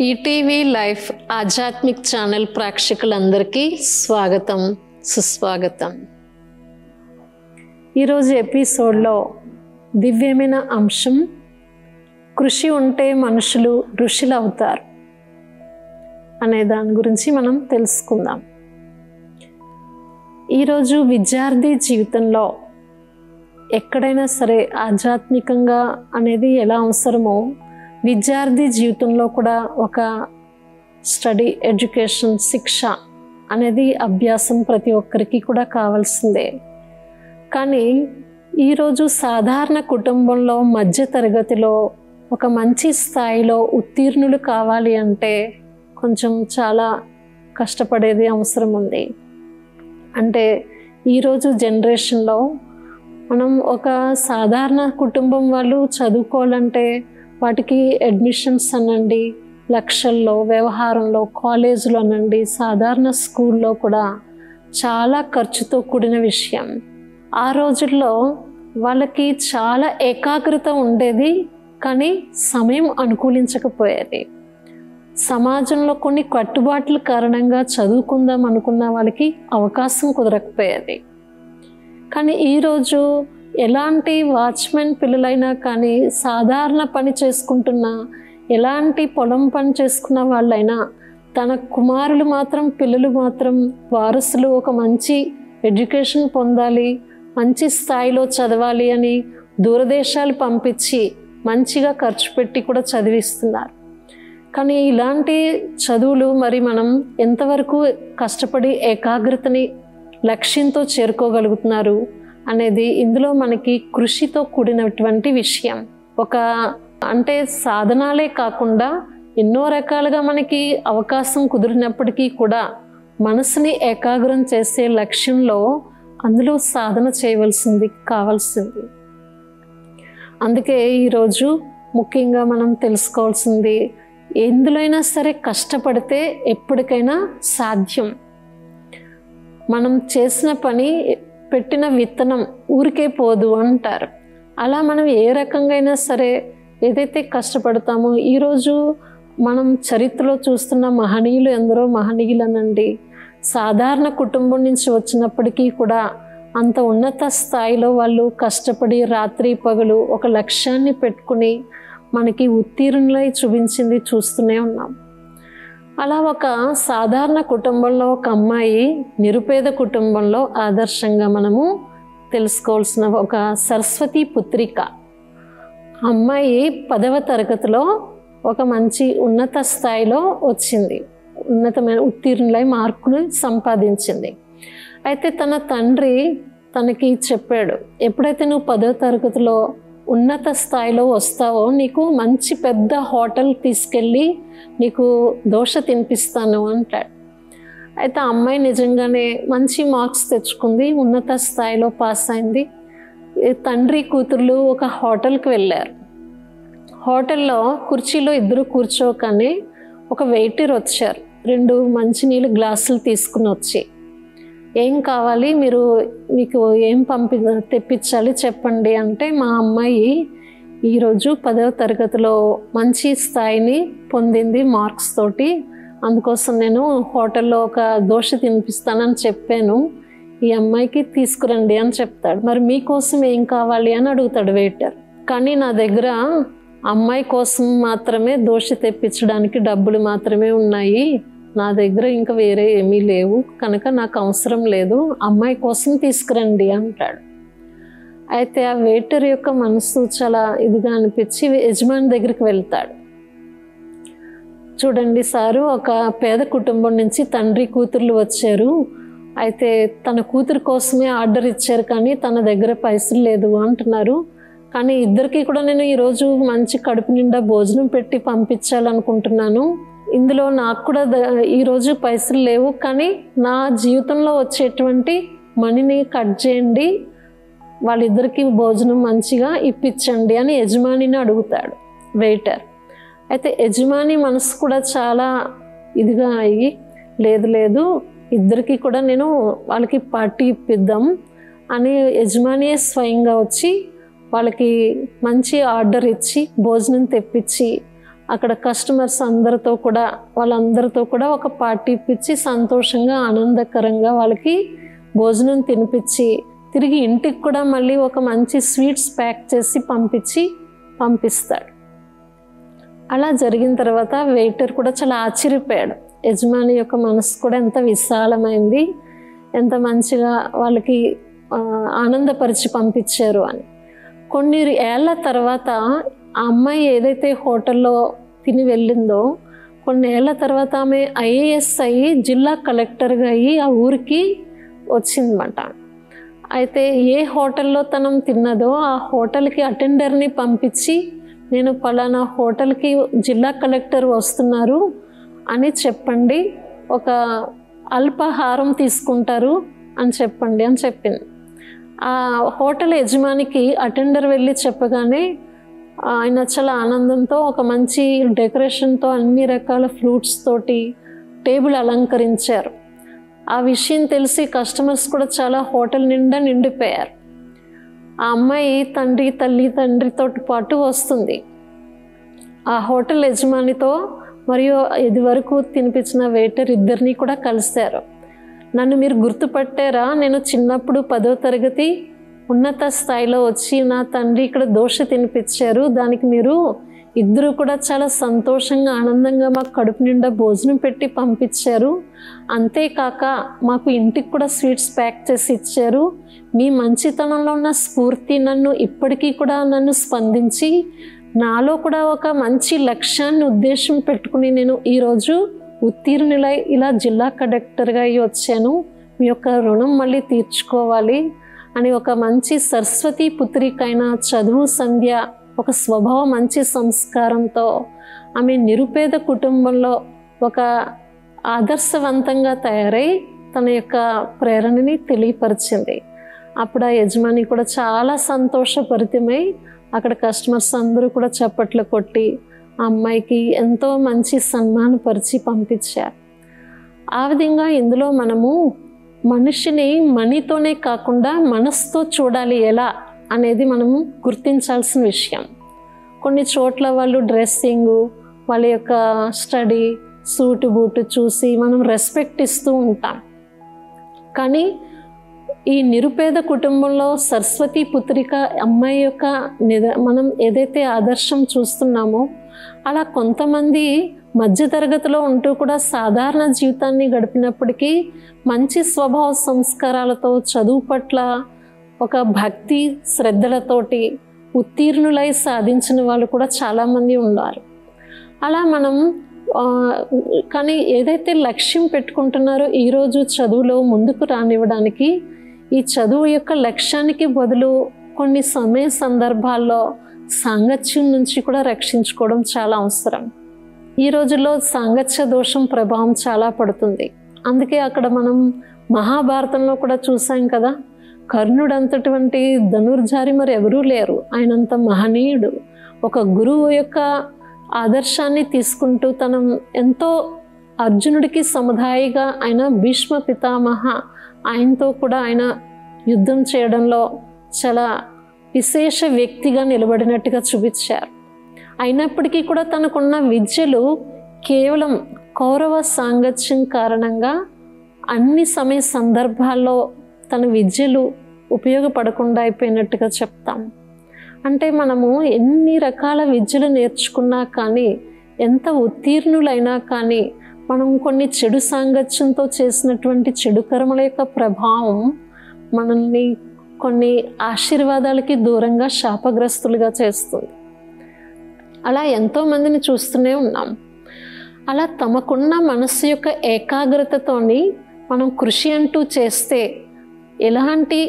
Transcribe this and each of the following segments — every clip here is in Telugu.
ఈటీవీ లైఫ్ ఆధ్యాత్మిక్ ఛానల్ ప్రేక్షకులందరికీ స్వాగతం సుస్వాగతం. ఈరోజు ఎపిసోడ్లో దివ్యమైన అంశం, కృషి ఉంటే మనుషులు ఋషులు అవుతారు అనే దాని గురించి మనం తెలుసుకుందాం. ఈరోజు విద్యార్థి జీవితంలో ఎక్కడైనా సరే ఆధ్యాత్మికంగా అనేది ఎలా అవసరమో విద్యార్థి జీవితంలో కూడా ఒక స్టడీ, ఎడ్యుకేషన్, శిక్ష అనేది అభ్యాసం ప్రతి ఒక్కరికి కూడా కావాల్సిందే. కానీ ఈరోజు సాధారణ కుటుంబంలో మధ్య తరగతిలో ఒక మంచి స్థాయిలో ఉత్తీర్ణులు కావాలి అంటే కొంచెం చాలా కష్టపడేది అవసరం ఉంది. అంటే ఈరోజు జనరేషన్లో మనం ఒక సాధారణ కుటుంబం వాళ్ళు చదువుకోవాలంటే వాటికి అడ్మిషన్స్ అనండి లక్షల్లో, వ్యవహారంలో కాలేజీలో అనండి, సాధారణ స్కూల్లో కూడా చాలా ఖర్చుతో కూడిన విషయం. ఆ రోజుల్లో వాళ్ళకి చాలా ఏకాగ్రత ఉండేది, కానీ సమయం అనుకూలించకపోయేది. సమాజంలో కొన్ని కట్టుబాట్ల కారణంగా చదువుకుందాం అనుకున్న వాళ్ళకి అవకాశం కుదరకపోయేది. కానీ ఈరోజు ఎలాంటి వాచ్మెన్ పిల్లలైనా కానీ, సాధారణ పని చేసుకుంటున్న, ఎలాంటి పొలం పని చేసుకున్న వాళ్ళైనా తన కుమారులు మాత్రం, పిల్లలు మాత్రం వారసులు ఒక మంచి ఎడ్యుకేషన్ పొందాలి, మంచి స్థాయిలో చదవాలి అని దూరదేశాలు పంపించి మంచిగా ఖర్చు పెట్టి కూడా చదివిస్తున్నారు. కానీ ఇలాంటి చదువులు మరి మనం ఎంతవరకు కష్టపడి ఏకాగ్రతని లక్ష్యంతో చేరుకోగలుగుతున్నారు అనేది ఇందులో మనకి కృషితో కూడినటువంటి విషయం. అంటే సాధనాలే కాకుండా ఎన్నో రకాలుగా మనకి అవకాశం కుదిరినప్పటికీ కూడా మనసుని ఏకాగ్రం చేసే లక్ష్యంలో అందులో సాధన చేయవలసింది కావాల్సింది. అందుకే ఈరోజు ముఖ్యంగా మనం తెలుసుకోవాల్సింది, ఎందులోనైనా సరే కష్టపడితే ఎప్పటికైనా సాధ్యం. మనం చేసిన పని, పెట్టిన విత్తనం ఊరికే పోదు అంటారు. అలా మనం ఏ రకంగా అయినా సరే ఏదైతే కష్టపడతామో, ఈరోజు మనం చరిత్రలో చూస్తున్న మహనీయులు ఎందరో మహనీయులనండి సాధారణ కుటుంబం నుంచి వచ్చినప్పటికీ కూడా అంత ఉన్నత స్థాయిలో వాళ్ళు కష్టపడి రాత్రి పగలు ఒక లక్ష్యాన్ని పెట్టుకుని మనకి ఉత్తీర్ణులై చూపించింది చూస్తూనే ఉన్నాం. అలా ఒక సాధారణ కుటుంబంలో ఒక అమ్మాయి నిరుపేద కుటుంబంలో ఆదర్శంగా మనము తెలుసుకోవాల్సిన ఒక సరస్వతి పుత్రిక. అమ్మాయి 10వ తరగతిలో ఒక మంచి ఉన్నత స్థాయిలో వచ్చింది, ఉన్నతమైన ఉత్తీర్ణులై మార్కులు సంపాదించింది. అయితే తన తండ్రి తనకి చెప్పాడు, ఎప్పుడైతే నువ్వు 10వ తరగతిలో ఉన్నత స్థాయిలో వస్తావో నీకు మంచి పెద్ద హోటల్ తీసుకెళ్ళి నీకు దోశ తినిపిస్తాను అంటాడు. అయితే ఆ అమ్మాయి నిజంగానే మంచి మార్క్స్ తెచ్చుకుంది, ఉన్నత స్థాయిలో పాస్ అయింది. తండ్రి కూతుర్లు ఒక హోటల్కి వెళ్ళారు. హోటల్లో కుర్చీలో ఇద్దరు కూర్చోకనే ఒక వెయిటర్ వచ్చారు. 2 మంచినీళ్ళు గ్లాసులు తీసుకుని వచ్చి, ఏం కావాలి, మీకు ఏం తెప్పించాలి చెప్పండి అంటే, మా అమ్మాయి ఈరోజు 10వ తరగతిలో మంచి స్థాయిని పొందింది మార్క్స్ తోటి, అందుకోసం నేను హోటల్లో ఒక దోశ తినిపిస్తానని చెప్పాను, ఈ అమ్మాయికి తీసుకురండి అని చెప్తాడు. మరి మీకోసం ఏం కావాలి అని అడుగుతాడు వెయిటర్. కానీ నా దగ్గర అమ్మాయి కోసం మాత్రమే దోశ తెప్పించడానికి డబ్బులు మాత్రమే ఉన్నాయి, నా దగ్గర ఇంకా వేరే ఏమీ లేవు, కనుక నాకు అవసరం లేదు, అమ్మాయి కోసం తీసుకురండి అంటాడు. అయితే ఆ వెయిటర్ యొక్క మనసు చాలా ఇదిగా అనిపించి యజమాని దగ్గరికి వెళ్తాడు. చూడండి సారు, ఒక పేద కుటుంబం నుంచి తండ్రి కూతుర్లు వచ్చారు, అయితే తన కూతురు కోసమే ఆర్డర్ ఇచ్చారు, కానీ తన దగ్గర పైసలు లేదు అంటున్నారు. కానీ ఇద్దరికి కూడా నేను ఈరోజు మంచి కడుపు నిండా భోజనం పెట్టి పంపించాలనుకుంటున్నాను, ఇందులో నాకు కూడా ఈరోజు పైసలు లేవు, కానీ నా జీవితంలో వచ్చేటువంటి మనీని కట్ చేయండి, వాళ్ళిద్దరికీ భోజనం మంచిగా ఇప్పించండి అని యజమానిని అడుగుతాడు వెయిటర్. అయితే యజమాని మనసు కూడా చాలా ఇదిగా అయ్యి, లేదు ఇద్దరికి కూడా నేను వాళ్ళకి పార్టీ ఇప్పిద్దాం అని యజమానియే స్వయంగా వచ్చి వాళ్ళకి మంచి ఆర్డర్ ఇచ్చి భోజనం తెప్పించి అక్కడ కస్టమర్స్ వాళ్ళందరితో కూడా ఒక పార్టీ ఇప్పించి సంతోషంగా ఆనందకరంగా వాళ్ళకి భోజనం తినిపించి తిరిగి ఇంటికి కూడా మళ్ళీ ఒక మంచి స్వీట్స్ ప్యాక్ చేసి పంపిస్తాడు. అలా జరిగిన తర్వాత వెయిటర్ కూడా చాలా ఆశ్చర్యపోయాడు. యజమాని యొక్క మనసు కూడా ఎంత విశాలమైంది, ఎంత మంచిగా వాళ్ళకి ఆనందపరిచి పంపించారు అని. కొన్ని ఏళ్ల తర్వాత ఆ అమ్మాయి ఏదైతే హోటల్లో తిని వెళ్ళిందో కొన్ని ఏళ్ల తర్వాత ఆమె ఐఏఎస్ అయ్యి జిల్లా కలెక్టర్గా అయ్యి ఆ ఊరికి వచ్చిందన్నమాట. అయితే ఏ హోటల్లో తనం తిన్నదో ఆ హోటల్కి అటెండర్ని పంపించి నేను పలానా హోటల్కి జిల్లా కలెక్టర్ వస్తున్నారు అని చెప్పండి, ఒక అల్పాహారం తీసుకుంటారు అని చెప్పండి అని చెప్పింది. ఆ హోటల్ యజమానికి అటెండర్ వెళ్ళి చెప్పగానే ఆయన చాలా ఆనందంతో ఒక మంచి డెకరేషన్తో అన్ని రకాల ఫ్రూట్స్ తోటి టేబుల్ అలంకరించారు. ఆ విషయం తెలిసి కస్టమర్స్ కూడా చాలా హోటల్ నిండా నిండిపోయారు. ఆ అమ్మాయి తండ్రితో పాటు వస్తుంది. ఆ హోటల్ యజమానితో మరియు ఇది వరకు తినిపించిన వెయిటర్ ఇద్దరిని కూడా కలిశారు. నన్ను మీరు గుర్తుపట్టారా? నేను చిన్నప్పుడు 10వ తరగతి ఉన్నత స్థాయిలో వచ్చి నా తండ్రి ఇక్కడ దోశ తినిపించారు, దానికి మీరు ఇద్దరు కూడా చాలా సంతోషంగా ఆనందంగా మాకు కడుపు నిండా భోజనం పెట్టి పంపించారు. అంతేకాక మాకు ఇంటికి కూడా స్వీట్స్ ప్యాక్ చేసి ఇచ్చారు. మీ మంచితనంలో ఉన్న స్ఫూర్తి ఇప్పటికీ కూడా నన్ను స్పందించి నాలో కూడా ఒక మంచి లక్ష్యాన్ని ఉద్దేశం పెట్టుకుని నేను ఈరోజు ఉత్తీర్ణులై ఇలా జిల్లా కలెక్టర్గా అయ్యి వచ్చాను. మీ యొక్క రుణం మళ్ళీ తీర్చుకోవాలి అని ఒక మంచి సరస్వతి పుత్రికైన చదువు సంధ్య ఒక స్వభావ మంచి సంస్కారంతో ఆమె నిరుపేద కుటుంబంలో ఒక ఆదర్శవంతంగా తయారై తన యొక్క ప్రేరణని తెలియపరిచింది. అప్పుడు ఆ యజమాని కూడా చాలా సంతోషభరితమై అక్కడ కస్టమర్స్ అందరూ కూడా చప్పట్లు కొట్టి ఆ అమ్మాయికి ఎంతో మంచి సన్మానపరిచి పంపించారు. ఆ విధంగా ఇందులో మనము మనిషిని మనీతోనే కాకుండా మనసుతో చూడాలి ఎలా అనేది మనము గుర్తించాల్సిన విషయం. కొన్ని చోట్ల వాళ్ళు డ్రెస్సింగు, వాళ్ళ యొక్క స్టడీ, సూటు బూటు చూసి మనం రెస్పెక్ట్ ఇస్తూ ఉంటాం. కానీ ఈ నిరుపేద కుటుంబంలో సరస్వతి పుత్రిక అమ్మాయి యొక్క మనం ఏదైతే ఆదర్శం చూస్తున్నామో అలా కొంతమంది మధ్యతరగతిలో ఉంటూ కూడా సాధారణ జీవితాన్ని గడిపినప్పటికీ మంచి స్వభావ సంస్కారాలతో చదువు పట్ల ఒక భక్తి శ్రద్ధలతోటి ఉత్తీర్ణులై సాధించిన వాళ్ళు కూడా చాలామంది ఉన్నారు. అలా మనం కానీ ఏదైతే లక్ష్యం పెట్టుకుంటున్నారో ఈరోజు చదువులో ముందుకు రానివ్వడానికి ఈ చదువు యొక్క లక్ష్యానికి బదులు కొన్ని సందర్భాల్లో సాంగత్యం నుంచి కూడా రక్షించుకోవడం చాలా అవసరం. ఈ రోజుల్లో సాంగత్య దోషం ప్రభావం చాలా పడుతుంది. అందుకే అక్కడ మనం మహాభారతంలో కూడా చూసాం కదా, కర్ణుడు అంతటువంటి ధనుర్జారి మరి ఎవరూ లేరు, ఆయనంత మహనీయుడు. ఒక గురువు యొక్క ఆదర్శాన్ని తీసుకుంటూ తన ఎంతో అర్జునుడికి సముదాయిగా ఆయన భీష్మ పితామహ ఆయనతో కూడా ఆయన యుద్ధం చేయడంలో చాలా విశేష వ్యక్తిగా నిలబడినట్టుగా చూపించారు. అయినప్పటికీ కూడా తనకున్న విద్యలు కేవలం కౌరవ సాంగత్యం కారణంగా అన్ని సందర్భాల్లో తన విద్యలు ఉపయోగపడకుండా అయిపోయినట్టుగా చెప్తాం. అంటే మనము ఎన్ని రకాల విద్యలు నేర్చుకున్నా కానీ, ఎంత ఉత్తీర్ణులైనా కానీ మనం కొన్ని చెడు సాంగత్యంతో చేసినటువంటి చెడు కర్మల యొక్క ప్రభావం మనల్ని కొన్ని ఆశీర్వాదాలకి దూరంగా శాపగ్రస్తులుగా చేస్తుంది. అలా ఎంతోమందిని చూస్తూనే ఉన్నాం. అలా తమకున్న మనస్సు యొక్క ఏకాగ్రతతోని మనం కృషి అంటూ చేస్తే ఎలాంటి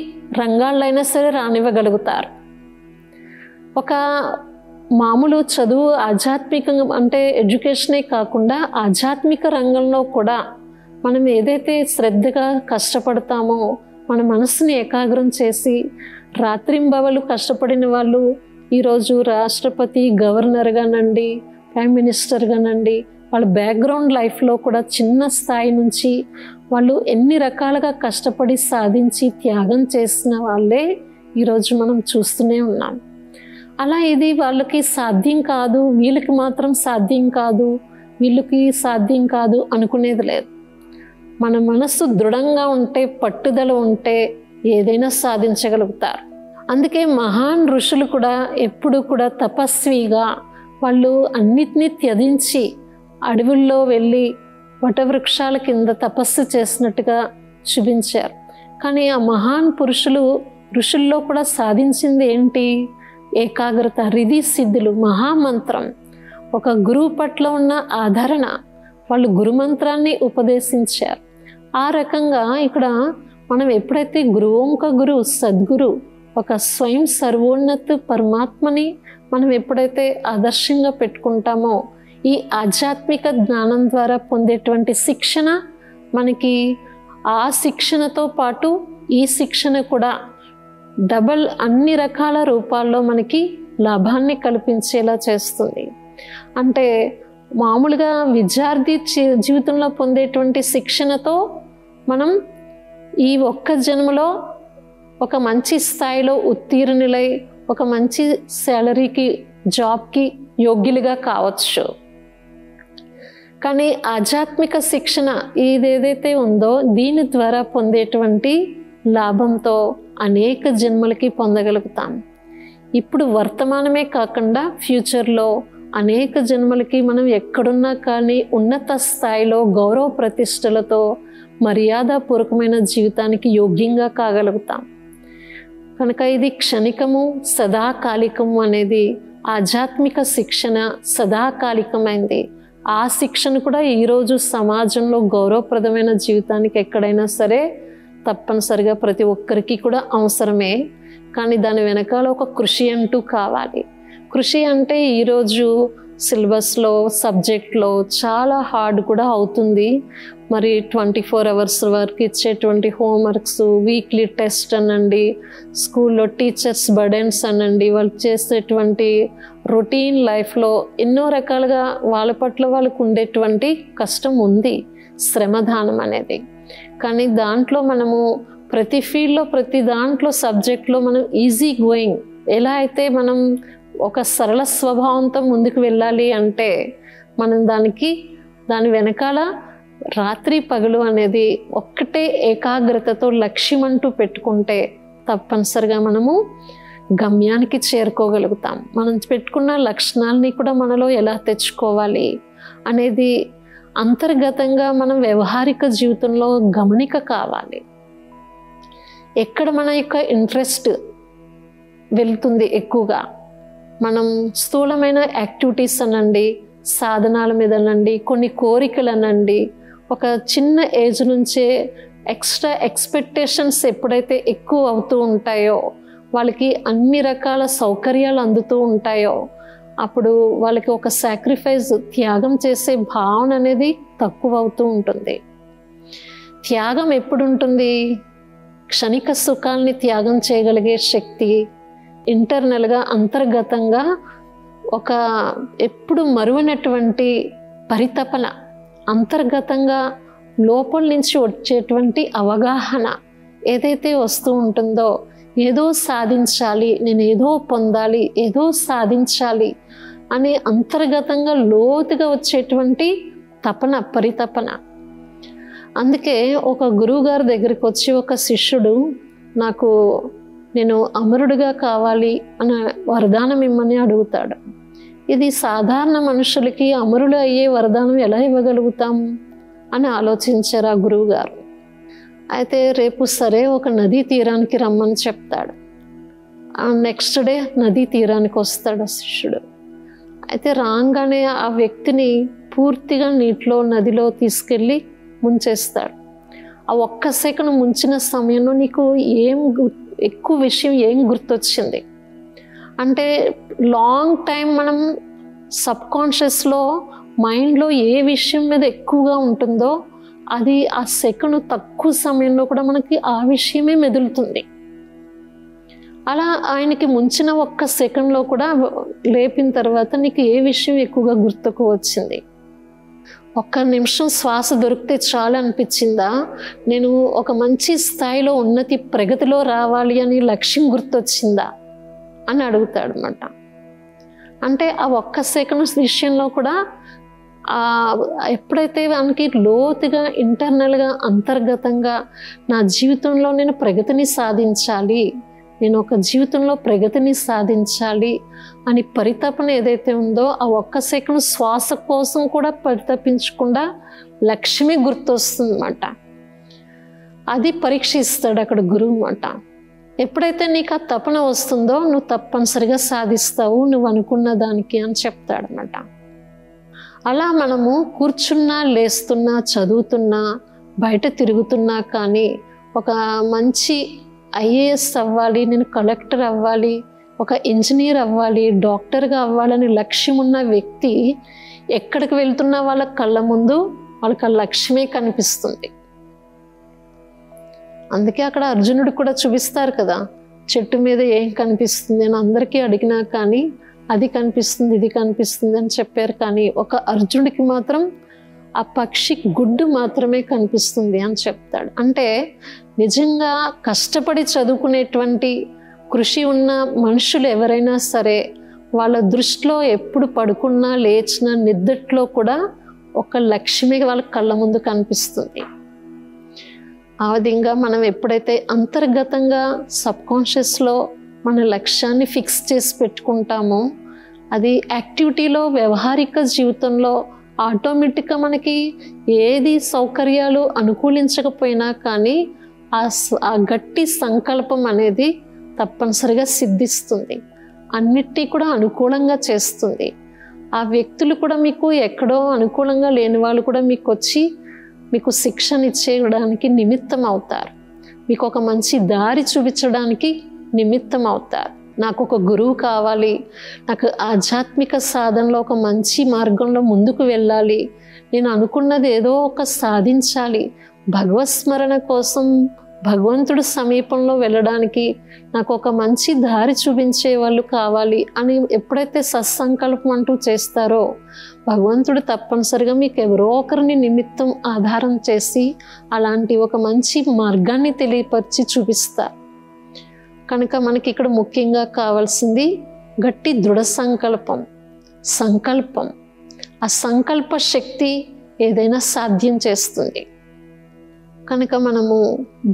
రంగాలైనా సరే రానివ్వగలుగుతారు. ఒక మామూలు చదువు ఆధ్యాత్మికంగా అంటే ఎడ్యుకేషనే కాకుండా ఆధ్యాత్మిక రంగంలో కూడా మనం ఏదైతే శ్రద్ధగా కష్టపడతామో మన మనసుని ఏకాగ్రం చేసి రాత్రింబవలు కష్టపడిన వాళ్ళు ఈరోజు రాష్ట్రపతి, గవర్నర్గానండి, ప్రైమ్ మినిస్టర్గానండి, వాళ్ళ బ్యాక్గ్రౌండ్ లైఫ్లో కూడా చిన్న స్థాయి నుంచి వాళ్ళు ఎన్ని రకాలుగా కష్టపడి సాధించి త్యాగం చేసిన వాళ్ళే ఈరోజు మనం చూస్తూనే ఉన్నాం. అలా ఇది వాళ్ళకి సాధ్యం కాదు, వీళ్ళకి మాత్రం సాధ్యం కాదు, వీళ్ళకి సాధ్యం కాదు అనుకునేది లేదు. మన మనస్సు దృఢంగా ఉంటే, పట్టుదల ఉంటే ఏదైనా సాధించగలుగుతారు. అందుకే మహాన్ ఋషులు కూడా ఎప్పుడు కూడా తపస్విగా వాళ్ళు అన్నిటినీ త్యజించి అడవుల్లో వెళ్ళి వటవృక్షాల కింద తపస్సు చేసినట్టుగా చూపించారు. కానీ ఆ మహాన్ పురుషులు ఋషుల్లో కూడా సాధించింది ఏంటి? ఏకాగ్రత, రిధి సిద్ధులు, మహామంత్రం, ఒక గురువు పట్ల ఉన్న ఆదరణ. వాళ్ళు గురుమంత్రాన్ని ఉపదేశించారు. ఆ రకంగా ఇక్కడ మనం ఎప్పుడైతే గురువుంక గురు సద్గురు, ఒక స్వయం సర్వోన్నత పరమాత్మని మనం ఎప్పుడైతే ఆదర్శంగా పెట్టుకుంటామో, ఈ ఆధ్యాత్మిక జ్ఞానం ద్వారా పొందేటువంటి శిక్షణ మనకి ఆ శిక్షణతో పాటు ఈ శిక్షణ కూడా డబల్ అన్ని రకాల రూపాల్లో మనకి లాభాన్ని కల్పించేలా చేస్తుంది. అంటే మామూలుగా విద్యార్థి జీవితంలో పొందేటువంటి శిక్షణతో మనం ఈ ఒక్క జన్మలో ఒక మంచి స్థాయిలో ఉత్తీర్ణులై ఒక మంచి శాలరీకి, జాబ్కి యోగ్యులుగా కావచ్చు. కానీ ఆధ్యాత్మిక శిక్షణ ఏదేదైతే ఉందో దీని ద్వారా పొందేటువంటి లాభంతో అనేక జన్మలకి పొందగలుగుతాం. ఇప్పుడు వర్తమానమే కాకుండా ఫ్యూచర్లో అనేక జన్మలకి మనం ఎక్కడున్నా కానీ ఉన్నత స్థాయిలో గౌరవ ప్రతిష్టలతో మర్యాదపూర్వకమైన జీవితానికి యోగ్యంగా కాగలుగుతాం. కనుక ఇది క్షణికము, సదాకాలికము అనేది ఆధ్యాత్మిక శిక్షణ సదాకాలికమైంది. ఆ శిక్షణ కూడా ఈరోజు సమాజంలో గౌరవప్రదమైన జీవితానికి ఎక్కడైనా సరే తప్పనిసరిగా ప్రతి ఒక్కరికి కూడా అవసరమే. కానీ దాని వెనకాల ఒక కృషి అంటూ కావాలి. కృషి అంటే ఈరోజు సిలబస్లో, సబ్జెక్ట్లో చాలా హార్డ్ కూడా అవుతుంది. మరి 24 hours వరకు ఇచ్చేటువంటి హోంవర్క్స్, వీక్లీ టెస్ట్ అనండి, స్కూల్లో టీచర్స్ బర్డెన్స్ అనండి, వాళ్ళు చేసేటువంటి రొటీన్ లైఫ్లో ఎన్నో రకాలుగా వాళ్ళ పట్ల వాళ్ళకు ఉండేటువంటి కష్టం ఉంది, శ్రమదానం అనేది. కానీ దాంట్లో మనము ప్రతి ఫీల్డ్లో, ప్రతి దాంట్లో సబ్జెక్ట్లో మనం ఈజీ గోయింగ్, ఎలా అయితే మనం ఒక సరళ స్వభావంతో ముందుకు వెళ్ళాలి అంటే మనం దాని వెనకాల రాత్రి పగలు అనేది ఒక్కటే ఏకాగ్రతతో లక్ష్యం అంటూ పెట్టుకుంటే తప్పనిసరిగా మనము గమ్యానికి చేరుకోగలుగుతాం. మనం పెట్టుకున్న లక్షణాలని కూడా మనలో ఎలా తెచ్చుకోవాలి అనేది అంతర్గతంగా మనం వ్యవహారిక జీవితంలో గమనిక కావాలి. ఎక్కడ మన యొక్క ఇంట్రెస్ట్ వెళ్తుంది ఎక్కువగా, మనం స్థూలమైన యాక్టివిటీస్ అనండి, సాధనాల మీద అనండి, కొన్ని కోరికలు అనండి, ఒక చిన్న ఏజ్ నుంచే ఎక్స్ట్రా ఎక్స్పెక్టేషన్స్ ఎప్పుడైతే ఎక్కువ అవుతూ ఉంటాయో, వాళ్ళకి అన్ని రకాల సౌకర్యాలు అందుతూ ఉంటాయో, అప్పుడు వాళ్ళకి ఒక సాక్రిఫైస్, త్యాగం చేసే భావన అనేది తక్కువ అవుతూ ఉంటుంది. త్యాగం ఎప్పుడు ఉంటుంది? క్షణిక సుఖాల్ని త్యాగం చేయగలిగే శక్తి ఇంటర్నల్గా, అంతర్గతంగా ఒక ఎప్పుడు మరువనటువంటి పరితపన, అంతర్గతంగా లోపల నుంచి వచ్చేటువంటి అవగాహన ఏదైతే వస్తూ ఉంటుందో, ఏదో సాధించాలి, నేను ఏదో పొందాలి, ఏదో సాధించాలి అనే అంతర్గతంగా లోతుగా వచ్చేటువంటి తపన, పరితపన. అందుకే ఒక గురువు గారి దగ్గరికి వచ్చి ఒక శిష్యుడు నేను అమరుడిగా కావాలి అన్న వరదానం ఇమ్మని అడుగుతాడు. ఇది సాధారణ మనుషులకి అమరులు అయ్యే వరదానం ఎలా ఇవ్వగలుగుతాం అని ఆలోచించారు ఆ గురువు గారు. అయితే రేపు సరే ఒక నదీ తీరానికి రమ్మని చెప్తాడు. ఆ నెక్స్ట్ డే నదీ తీరానికి వస్తాడు ఆ శిష్యుడు. అయితే రాగానే ఆ వ్యక్తిని పూర్తిగా నీటిలో, నదిలో తీసుకెళ్ళి ముంచేస్తాడు. ఆ ఒక్క సెకండ్ ముంచిన సమయంలో నీకు ఎక్కువ విషయం ఏం గుర్తొచ్చింది అంటే, లాంగ్ టైం మనం సబ్కాన్షియస్లో, మైండ్లో ఏ విషయం మీద ఎక్కువగా ఉంటుందో అది ఆ సెకండ్ తక్కువ సమయంలో కూడా మనకి ఆ విషయమే మెదులుతుంది. అలా ఆయనకి ముంచిన ఒక్క సెకండ్లో కూడా లేపిన తర్వాత నీకు ఏ విషయం ఎక్కువగా గుర్తుకు వచ్చింది? ఒక్క నిమిషం శ్వాస దొరికితే చాలు అనిపించిందా? నేను ఒక మంచి స్థాయిలో ఉన్నతి, ప్రగతిలో రావాలి అని లక్ష్యం గుర్తొచ్చిందా అని అడుగుతాడు అన్నమాట. అంటే ఆ ఒక్క సెకండ్ విషయంలో కూడా ఎప్పుడైతే వానికి లోతుగా ఇంటర్నల్గా అంతర్గతంగా నా జీవితంలో నేను ప్రగతిని సాధించాలి, నేను ఒక జీవితంలో ప్రగతిని సాధించాలి అని పరితపన ఏదైతే ఉందో ఆ ఒక్క సెకండ్ శ్వాస కోసం కూడా పరితపించకుండా లక్ష్మి గుర్తొస్తుందన్నమాట. అది పరీక్ష ఇస్తాడు అక్కడ గురువు అన్నమాట. ఎప్పుడైతే నీకు ఆ తపన వస్తుందో నువ్వు తప్పనిసరిగా సాధిస్తావు నువ్వు అనుకున్న దానికి అని చెప్తాడనమాట. అలా మనము కూర్చున్నా, లేస్తున్నా, చదువుతున్నా, బయట తిరుగుతున్నా కానీ ఒక మంచి ఐఏఎస్ అవ్వాలి, నేను కలెక్టర్ అవ్వాలి, ఒక ఇంజనీర్ అవ్వాలి, డాక్టర్గా అవ్వాలని లక్ష్యం ఉన్న వ్యక్తి ఎక్కడికి వెళ్తున్నా వాళ్ళ కళ్ళ ముందు వాళ్ళకి ఆ లక్ష్యమే కనిపిస్తుంది. అందుకే అక్కడ అర్జునుడు కూడా చూపిస్తారు కదా, చెట్టు మీద ఏం కనిపిస్తుంది అని అందరికీ అడిగినా కానీ అది కనిపిస్తుంది ఇది కనిపిస్తుంది అని చెప్పారు, కానీ ఒక అర్జునుడికి మాత్రం ఆ పక్షి గుడ్డు మాత్రమే కనిపిస్తుంది అని చెప్తాడు. అంటే నిజంగా కష్టపడి చదువుకునేటువంటి కృషి ఉన్న మనుషులు ఎవరైనా సరే వాళ్ళ దృష్టిలో ఎప్పుడు పడుకున్నా లేచినా నిద్రలో కూడా ఒక లక్ష్మి వాళ్ళ కళ్ళ ముందు కనిపిస్తుంది. ఆ విధంగా మనం ఎప్పుడైతే అంతర్గతంగా సబ్కాన్షియస్లో మన లక్ష్యాన్ని ఫిక్స్ చేసి పెట్టుకుంటామో అది యాక్టివిటీలో వ్యవహారిక జీవితంలో ఆటోమేటిక్గా మనకి ఏది సౌకర్యాలు అనుకూలించకపోయినా కానీ ఆ గట్టి సంకల్పం అనేది తప్పనిసరిగా సిద్ధిస్తుంది, అన్నిటినీ కూడా అనుకూలంగా చేస్తుంది. ఆ వ్యక్తులు కూడా మీకు ఎక్కడో అనుకూలంగా లేని వాళ్ళు కూడా మీకు వచ్చి మీకు శిక్షణ ఇచ్చేయడానికి నిమిత్తం అవుతారు, మీకు ఒక మంచి దారి చూపించడానికి నిమిత్తం అవుతారు. నాకు ఒక గురువు కావాలి, నాకు ఆధ్యాత్మిక సాధనలో ఒక మంచి మార్గంలో ముందుకు వెళ్ళాలి, నేను అనుకున్నది ఏదో ఒక సాధించాలి, భగవత్ స్మరణ కోసం భగవంతుడి సమీపంలో వెళ్ళడానికి నాకు ఒక మంచి దారి చూపించే వాళ్ళు కావాలి అని ఎప్పుడైతే సత్సంకల్పం అంటూ చేస్తారో భగవంతుడు తప్పనిసరిగా మీకు ఎవరో ఒకరిని నిమిత్తం ఆధారం చేసి అలాంటి ఒక మంచి మార్గాన్ని తెలియపరిచి చూపిస్తారు. కనుక మనకి ఇక్కడ ముఖ్యంగా కావాల్సింది గట్టి దృఢ సంకల్పం. ఆ సంకల్ప శక్తి ఏదైనా సాధ్యం చేస్తుంది. కనుక మనము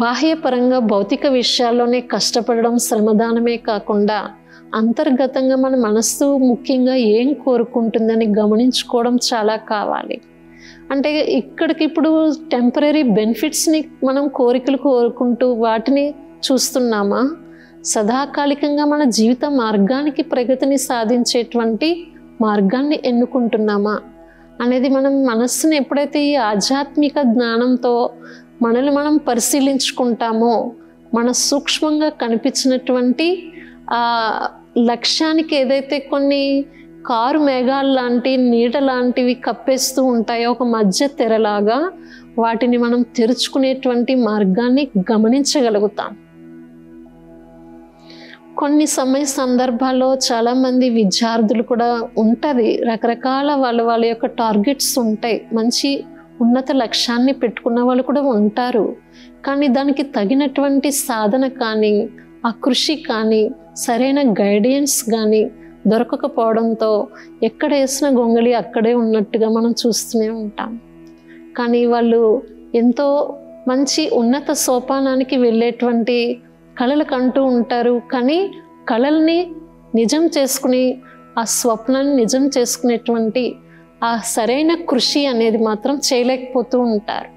బాహ్యపరంగా భౌతిక విషయాల్లోనే కష్టపడడం శ్రమదానమే కాకుండా అంతర్గతంగా మన మనస్సు ముఖ్యంగా ఏం కోరుకుంటుందని గమనించుకోవడం చాలా కావాలి. అంటే ఇక్కడికిప్పుడు టెంపరీ బెనిఫిట్స్ని మనం కోరికలు కోరుకుంటూ వాటిని చూస్తున్నామా, సదాకాలికంగా మన జీవిత మార్గానికి ప్రగతిని సాధించేటువంటి మార్గాన్ని ఎన్నుకుంటున్నామా అనేది మనం మనస్సుని ఎప్పుడైతే ఈ ఆధ్యాత్మిక జ్ఞానంతో మనల్ని మనం పరిశీలించుకుంటామో మన సూక్ష్మంగా కనిపించినటువంటి ఆ లక్ష్యానికి ఏదైతే కొన్ని కారు మేఘాలు లాంటి నీడ లాంటివి కప్పేస్తూ ఉంటాయో ఒక మధ్య తెరలాగా వాటిని మనం తెరుచుకునేటువంటి మార్గాన్ని గమనించగలుగుతాం. కొన్ని సందర్భాల్లో చాలామంది విద్యార్థులు కూడా ఉంటుంది, రకరకాల వాళ్ళ యొక్క టార్గెట్స్ ఉంటాయి, మంచి ఉన్నత లక్ష్యాన్ని పెట్టుకున్న వాళ్ళు కూడా ఉంటారు. కానీ దానికి తగినటువంటి సాధన కానీ ఆ కృషి కానీ సరైన గైడెన్స్ కానీ దొరకకపోవడంతో ఎక్కడ వేసిన గొంగళి అక్కడే ఉన్నట్టుగా మనం చూస్తూనే ఉంటాం. కానీ వాళ్ళు ఎంతో మంచి ఉన్నత సోపానానికి వెళ్ళేటువంటి కళలు కంటూ ఉంటారు, కానీ కళల్ని నిజం చేసుకుని ఆ స్వప్నాన్ని నిజం చేసుకునేటువంటి ఆ సరైన కృషి అనేది మాత్రం చేయలేకపోతూ ఉంటారు.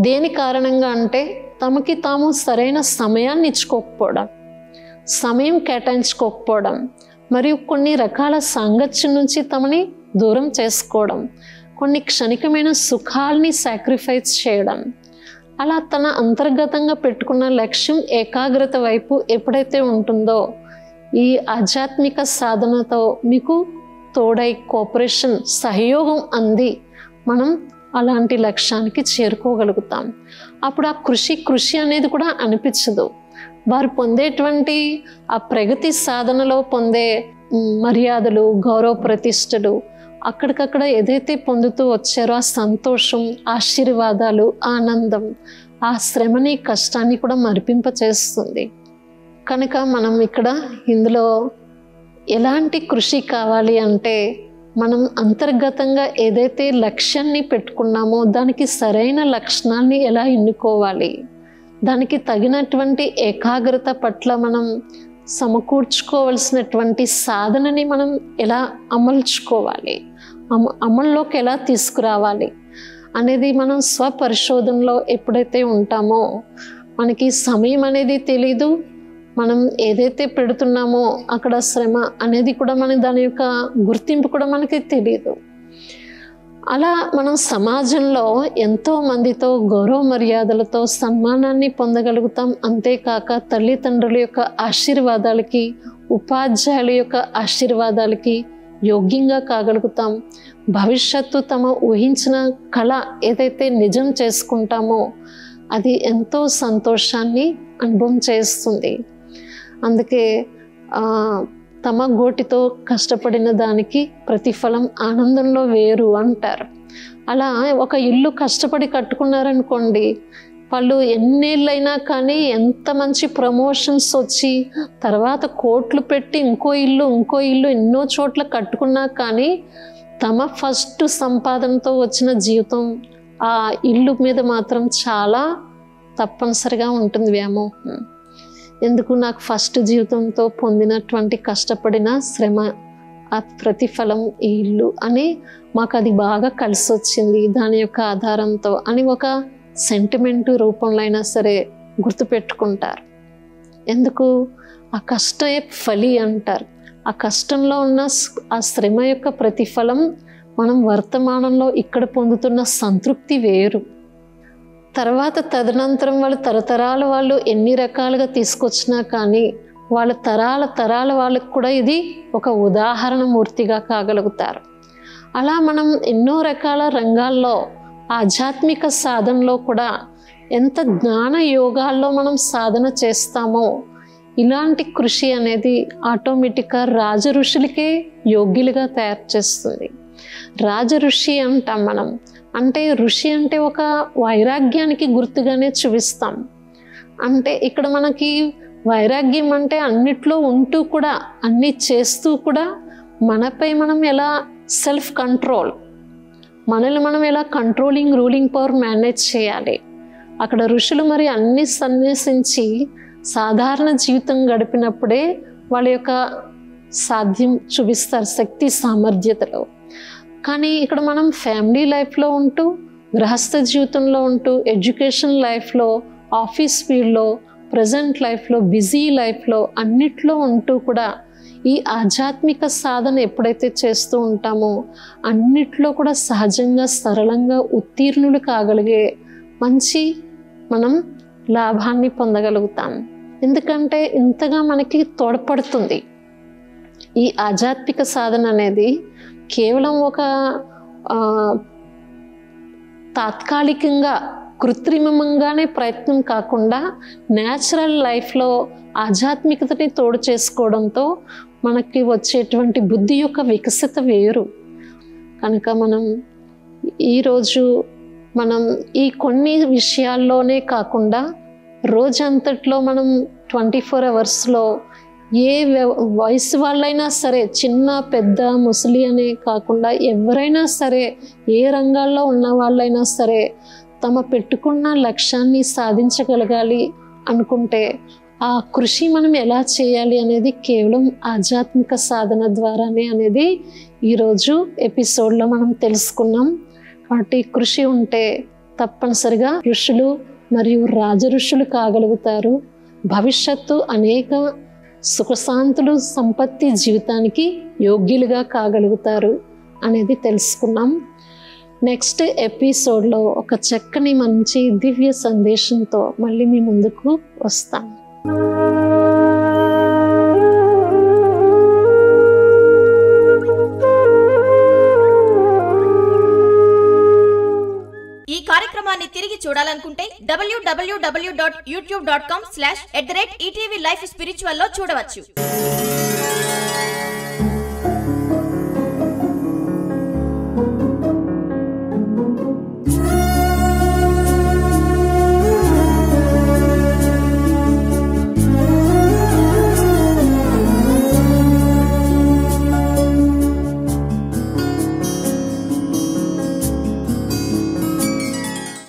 దేని కారణంగా అంటే తమకి తాము సరైన సమయాన్ని ఇచ్చుకోకపోవడం, సమయం కేటాయించుకోకపోవడం, మరియు కొన్ని రకాల సాంగత్యం నుంచి తమని దూరం చేసుకోవడం, కొన్ని క్షణికమైన సుఖాల్ని సాక్రిఫైస్ చేయడం. అలా తన అంతర్గతంగా పెట్టుకున్న లక్ష్యం ఏకాగ్రత వైపు ఎప్పుడైతే ఉంటుందో ఈ ఆధ్యాత్మిక సాధనతో మీకు తోడై కోఆపరేషన్ సహయోగం అంది మనం అలాంటి లక్ష్యానికి చేరుకోగలుగుతాం. అప్పుడు ఆ కృషి అనేది కూడా అనిపించదు. వారు పొందేటువంటి ఆ ప్రగతి సాధనలో పొందే మర్యాదలు, గౌరవ ప్రతిష్టలు, అక్కడికక్కడ ఏదైతే పొందుతూ వచ్చారో ఆ సంతోషం, ఆశీర్వాదాలు, ఆనందం ఆ శ్రమని కష్టాన్ని కూడా మరిపింపచేస్తుంది. కనుక మనం ఇక్కడ ఇందులో ఎలాంటి కృషి కావాలి అంటే మనం అంతర్గతంగా ఏదైతే లక్ష్యాన్ని పెట్టుకున్నామో దానికి సరైన లక్షణాన్ని ఎలా ఎన్నుకోవాలి, దానికి తగినటువంటి ఏకాగ్రత పట్ల మనం సమకూర్చుకోవలసినటువంటి సాధనని మనం ఎలా అమలుచుకోవాలి, అమల్లోకి ఎలా తీసుకురావాలి అనేది మనం స్వపరిశోధనలో ఎప్పుడైతే ఉంటామో మనకి సమయం అనేది తెలీదు. మనం ఏదైతే పెడుతున్నామో అక్కడ శ్రమ అనేది కూడా మనకి దాని యొక్క గుర్తింపు కూడా మనకి తెలియదు. అలా మనం సమాజంలో ఎంతో మందితో గౌరవ మర్యాదలతో సన్మానాన్ని పొందగలుగుతాం. అంతేకాక తల్లిదండ్రుల యొక్క ఆశీర్వాదాలకి, ఉపాధ్యాయుల యొక్క ఆశీర్వాదాలకి యోగ్యంగా కాగలుగుతాం. భవిష్యత్తు తమ ఊహించిన కళ ఏదైతే నిజం చేసుకుంటామో అది ఎంతో సంతోషాన్ని అనుభవం చేస్తుంది. అందుకే తమ గోటితో కష్టపడిన దానికి ప్రతిఫలం ఆనందంలో వేరు అంటారు. అలా ఒక ఇల్లు కష్టపడి కట్టుకున్నారనుకోండి, వాళ్ళు ఎన్నేళ్ళైనా కానీ ఎంత మంచి ప్రమోషన్స్ వచ్చి తర్వాత కోట్లు పెట్టి ఇంకో ఇల్లు ఎన్నో చోట్ల కట్టుకున్నా కానీ తమ ఫస్ట్ సంపాదనతో వచ్చిన జీవితం ఆ ఇల్లు మీద మాత్రం చాలా తప్పనిసరిగా ఉంటుంది వ్యామోహం. ఎందుకు, నాకు ఫస్ట్ జీవితంతో పొందినటువంటి కష్టపడిన శ్రమ ఆ ప్రతిఫలం ఈ ఇల్లు అని మాకు అది బాగా కలిసి వచ్చింది దాని యొక్క ఆధారంతో అని ఒక సెంటిమెంట్ రూపంలో అయినా సరే గుర్తుపెట్టుకుంటారు. ఎందుకు, ఆ కష్టమే ఫలి అంటారు. ఆ కష్టంలో ఉన్న ఆ శ్రమ యొక్క ప్రతిఫలం మనం వర్తమానంలో ఇక్కడ పొందుతున్న సంతృప్తి వేరు. తర్వాత తదనంతరం వాళ్ళు తరతరాల వాళ్ళు ఎన్ని రకాలుగా తీసుకొచ్చినా కానీ వాళ్ళ తరాల వాళ్ళకు కూడా ఇది ఒక ఉదాహరణ మూర్తిగా కాగలుగుతారు. అలా మనం ఎన్నో రకాల రంగాల్లో ఆధ్యాత్మిక సాధనలో కూడా ఎంత జ్ఞాన యోగాల్లో మనం సాధన చేస్తామో ఇలాంటి కృషి అనేది ఆటోమేటిక్గా రాజ ఋషులకే యోగ్యులుగా తయారు చేస్తుంది. రాజ ఋషి అంటాం మనం. అంటే ఋషి అంటే ఒక వైరాగ్యానికి గుర్తుగానే చూపిస్తాం. అంటే ఇక్కడ మనకి వైరాగ్యం అంటే అన్నిట్లో ఉంటూ కూడా అన్నీ చేస్తూ కూడా మనపై మనం ఎలా సెల్ఫ్ కంట్రోల్, మనల్ని మనం ఎలా కంట్రోలింగ్ రూలింగ్ పవర్ మేనేజ్ చేయాలి. అక్కడ ఋషులు మరి అన్నీ సన్యాసించి సాధారణ జీవితం గడిపినప్పుడే వాళ్ళ యొక్క సాధ్యం చూపిస్తారు శక్తి సామర్థ్యతలో. కానీ ఇక్కడ మనం ఫ్యామిలీ లైఫ్లో ఉంటూ, గృహస్థ జీవితంలో ఉంటూ, ఎడ్యుకేషన్ లైఫ్లో, ఆఫీస్ ఫీల్డ్లో, ప్రజెంట్ లైఫ్లో, బిజీ లైఫ్లో అన్నిట్లో ఉంటూ కూడా ఈ ఆధ్యాత్మిక సాధన ఎప్పుడైతే చేస్తూ ఉంటామో అన్నిట్లో కూడా సహజంగా సరళంగా ఉత్తీర్ణులు కాగలిగే మంచి మనం లాభాన్ని పొందగలుగుతాం. ఎందుకంటే ఇంతగా మనకి తోడ్పడుతుంది ఈ ఆధ్యాత్మిక సాధన అనేది. కేవలం ఒక తాత్కాలికంగా కృత్రిమంగానే ప్రయత్నం కాకుండా న్యాచురల్ లైఫ్లో ఆధ్యాత్మికతని తోడు చేసుకోవడంతో మనకి వచ్చేటువంటి బుద్ధి యొక్క వికసిత వేరు. కనుక మనం ఈరోజు మనం ఈ కొన్ని విషయాల్లోనే కాకుండా రోజంతట్లో మనం 24 అవర్స్లో ఏ వయసు వాళ్ళైనా సరే, చిన్న పెద్ద ముసలి అనే కాకుండా ఎవరైనా సరే, ఏ రంగాల్లో ఉన్న వాళ్ళైనా సరే తమ పెట్టుకున్న లక్ష్యాన్ని సాధించగలగాలి అనుకుంటే ఆ కృషి మనం ఎలా చేయాలి అనేది కేవలం ఆధ్యాత్మిక సాధన ద్వారానే అనేది ఈరోజు ఎపిసోడ్లో మనం తెలుసుకున్నాం. కాబట్టి కృషి ఉంటే తప్పనిసరిగా ఋషులు మరియు రాజ ఋషులు కాగలుగుతారు. భవిష్యత్తు అనేక సుఖశాంతులు సంపత్తి జీవితానికి యోగ్యులుగా కాగలుగుతారు అనేది తెలుసుకున్నాం. నెక్స్ట్ ఎపిసోడ్లో ఒక చక్కని మంచి దివ్య సందేశంతో మళ్ళీ మీ ముందుకు వస్తాం. ఈ కార్యక్రమాన్ని తిరిగి చూడాలనుకుంటే www.youtube.com/@ETV Life Spiritual లో చూడవచ్చు.